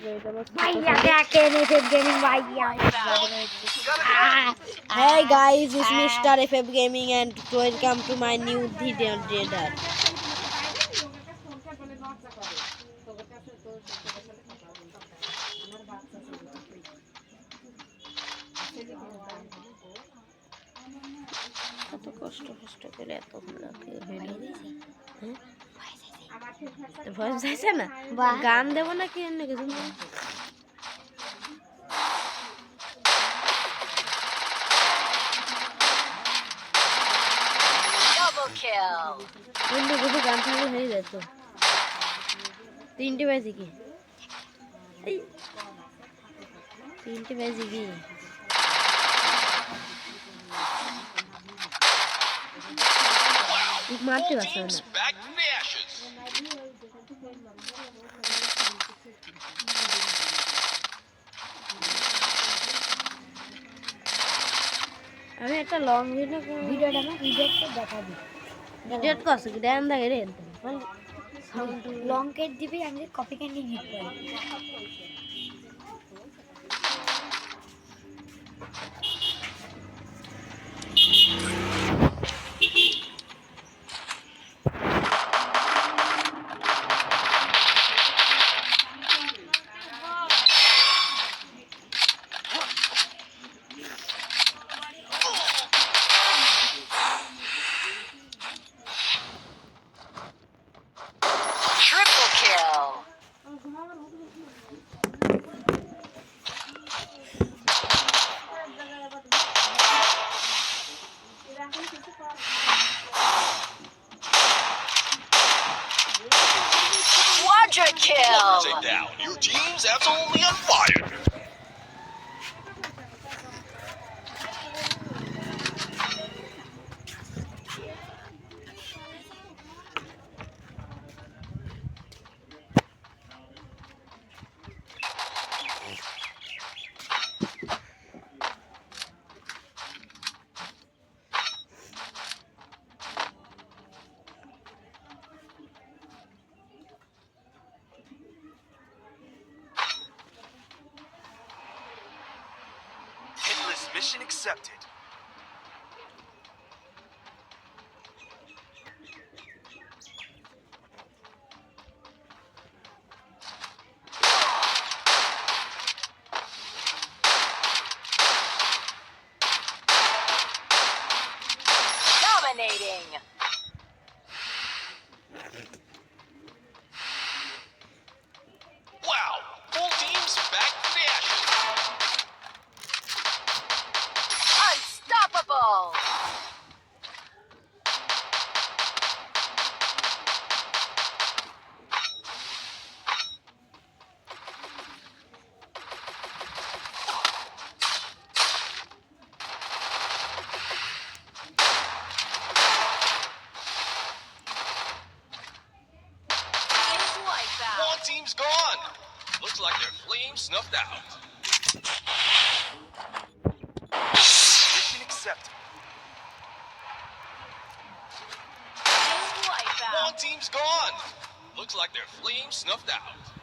Hey guys, it's Mr. FF Gaming and welcome to my new video trailer. কত কষ্ট করে এত voice যাইছে না গান দেব নাকি অন্য কিছু অন্য কিছু গান থাকলে হয়ে যেত তিনটে বাজে কি মারতে পারছে না আমি একটা লং ভিডিওটা না রিজেক্ট দেখাবি রিজেক্ট করছে কি দেন দেখে রে লং কেট দিবি আমি কপি ক্যান্ডি হিট করি Quadra kill! Take down. Your team's absolutely on fire! Mission accepted. Dominating. Wow! Full team's back to the action. Unstoppable. One team's gone. Looks like their flames snuffed out. Mission accepted. One team's gone. Looks like their flames snuffed out.